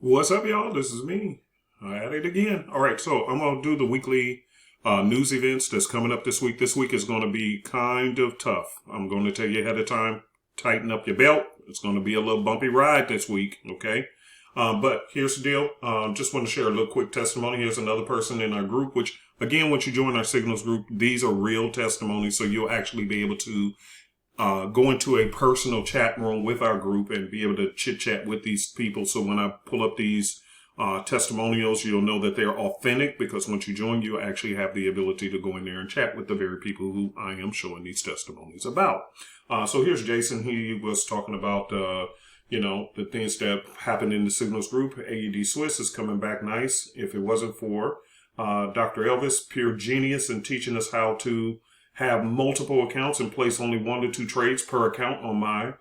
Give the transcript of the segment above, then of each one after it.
What's up, y'all? This is me. At it again. All right, so I'm going to do the weekly news events that's coming up this week. This week is going to be kind of tough. I'm going to tell you ahead of time, tighten up your belt. It's going to be a little bumpy ride this week, okay? But here's the deal. Just want to share a little quick testimony. Here's another person in our group, which, again, once you join our Signals group, these are real testimonies, so you'll actually be able to go into a personal chat room with our group and be able to chit chat with these people. So when I pull up these testimonials, you'll know that they're authentic, because once you join, you actually have the ability to go in there and chat with the very people who I am showing these testimonies about. So here's Jason. He was talking about, the things that happened in the Signals group. AED Swiss is coming back nice. If it wasn't for Dr. Elvis, pure genius in teaching us how to have multiple accounts and place only 1 to 2 trades per account on my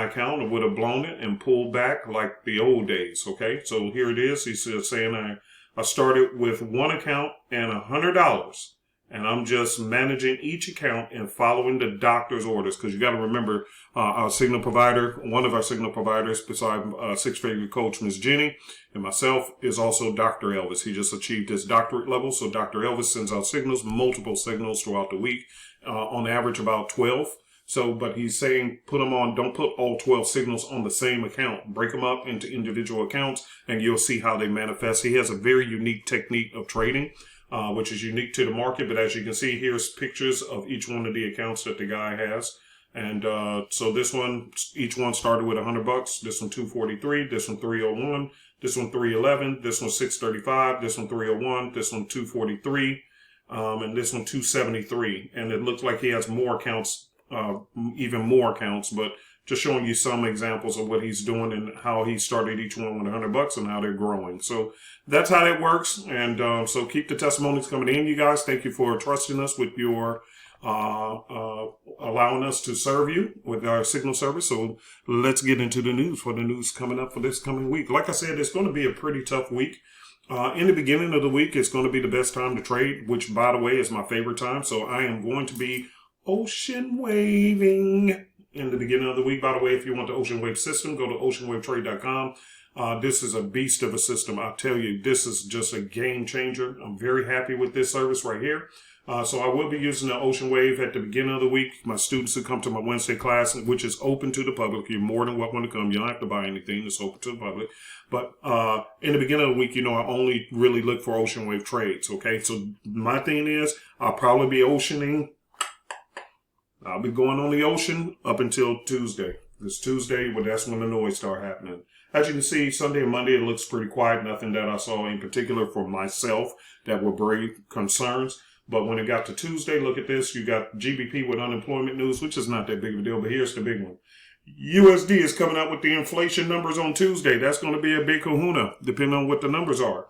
account, I would have blown it and pulled back like the old days. Okay, so here it is. He's saying I started with 1 account and $100, and I'm just managing each account and following the doctor's orders, because you got to remember our signal provider, one of our signal providers besides six-figure coach Ms. Jenny and myself, is also Dr. Elvis. He just achieved his doctorate level. So Dr. Elvis sends out signals, multiple signals throughout the week, on average about 12. So, but he's saying put them on, don't put all 12 signals on the same account. Break them up into individual accounts and you'll see how they manifest. He has a very unique technique of trading, which is unique to the market. But as you can see, here's pictures of each one of the accounts that the guy has. And so this one, each one started with $100. This one 243, this one 301, this one 311, this one 635, this one 301, this one 243, and this one 273. And it looks like he has more accounts, even more accounts, but just showing you some examples of what he's doing and how he started each one with $100 and how they're growing. So that's how that works. And so keep the testimonies coming in, you guys. Thank you for trusting us with your allowing us to serve you with our signal service. So let's get into the news, for the news coming up for this coming week. Like I said, it's going to be a pretty tough week. In the beginning of the week, it's going to be the best time to trade, which, by the way, is my favorite time. So I am going to be ocean waving in the beginning of the week. By the way, if you want the ocean wave system, go to oceanwavetrade.com. This is a beast of a system. I tell you, this is just a game changer. I'm very happy with this service right here. So I will be using the Ocean Wave at the beginning of the week. My students who come to my Wednesday class, which is open to the public, you're more than welcome to come. You don't have to buy anything. It's open to the public. But in the beginning of the week, I only really look for Ocean Wave trades, okay? So my thing is, I'll probably be oceaning. I'll be going on the ocean up until Tuesday. This Tuesday, well, that's when the noise start happening. As you can see, Sunday and Monday, it looks pretty quiet. Nothing that I saw in particular for myself that were brave concerns. But when it got to Tuesday, look at this. You got GBP with unemployment news, which is not that big of a deal, but here's the big one. USD is coming out with the inflation numbers on Tuesday. That's going to be a big kahuna, depending on what the numbers are.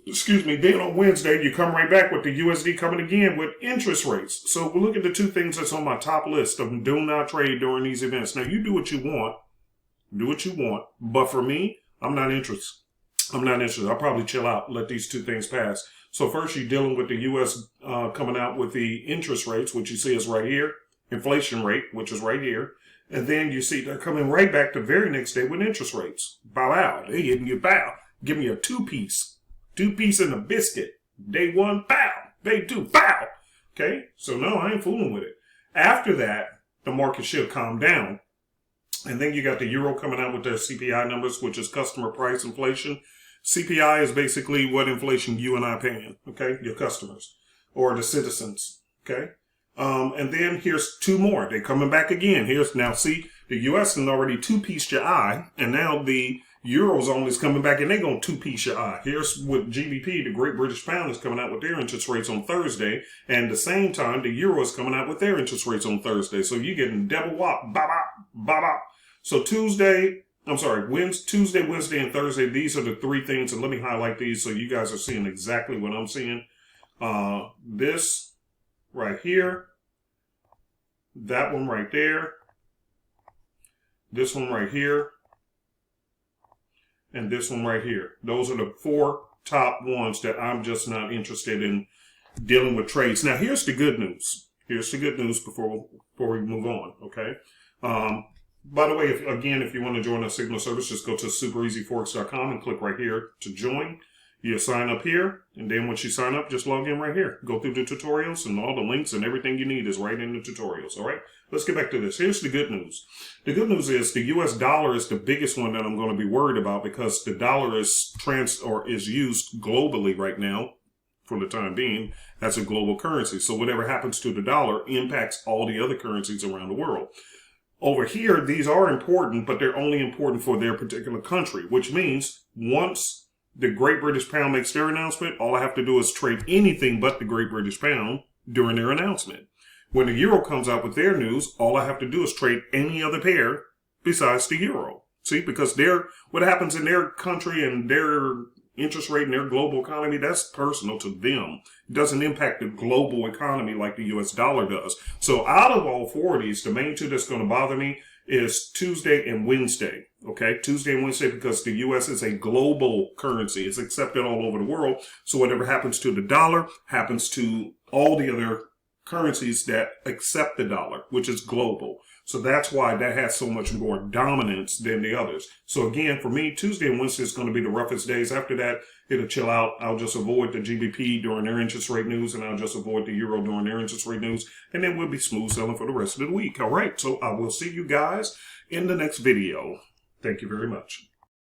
Excuse me. Then on Wednesday, you come right back with the USD coming again with interest rates. So we'll look at the 2 things that's on my top list of do not trade during these events. Now, you do what you want. Do what you want. But for me, I'm not interested. I'll probably chill out, let these 2 things pass. So first, you're dealing with the U.S. Coming out with the interest rates, which you see is right here. Inflation rate, which is right here. And then you see they're coming right back the very next day with interest rates. Bow out. They hitting you, bow. Give me a 2-piece. 2-piece and a biscuit. Day 1, bow. Day 2, bow. Okay? So no, I ain't fooling with it. After that, the market should calm down. And then you got the euro coming out with their CPI numbers, which is customer price inflation. CPI is basically what inflation you and I paying, okay? Your customers or the citizens, okay? And then here's 2 more. They're coming back again. Here's now, see, the U.S. has already 2-pieced your eye, and now the Eurozone is coming back and they're going to 2-piece your eye. Here's with GBP, the Great British Pound is coming out with their interest rates on Thursday, and at the same time, the Euro is coming out with their interest rates on Thursday. So you're getting double whop, bop, bop, bop. So Tuesday, Wednesday, and Thursday, these are the 3 things, and let me highlight these so you guys are seeing exactly what I'm seeing. This right here, that one right there, this one right here, and this one right here. Those are the 4 top ones that I'm just not interested in dealing with trades. Now, here's the good news. Here's the good news before we move on, okay? By the way, if you want to join our signal service, just go to superezforex.com and click right here to join. You sign up here, and then once you sign up, just log in right here. Go through the tutorials, and all the links and everything you need is right in the tutorials, all right? Let's get back to this. Here's the good news. The good news is the U.S. dollar is the biggest one that I'm going to be worried about because the dollar is used globally right now for the time being as a global currency. So whatever happens to the dollar impacts all the other currencies around the world. Over here, these are important, but they're only important for their particular country, which means once the Great British Pound makes their announcement, all I have to do is trade anything but the Great British Pound during their announcement. When the Euro comes out with their news, all I have to do is trade any other pair besides the Euro. See, because what happens in their country and their interest rate and their global economy, that's personal to them. It doesn't impact the global economy like the U.S. dollar does. So out of all four of these, the main two that's going to bother me is Tuesday and Wednesday. Okay, Tuesday and Wednesday because the U.S. is a global currency. It's accepted all over the world. So whatever happens to the dollar happens to all the other currencies that accept the dollar, which is global. So that's why that has so much more dominance than the others. So again, for me, Tuesday and Wednesday is going to be the roughest days. After that, it'll chill out. I'll just avoid the GBP during their interest rate news, and I'll just avoid the Euro during their interest rate news, and then we'll be smooth sailing for the rest of the week. All right, so I will see you guys in the next video. Thank you very much.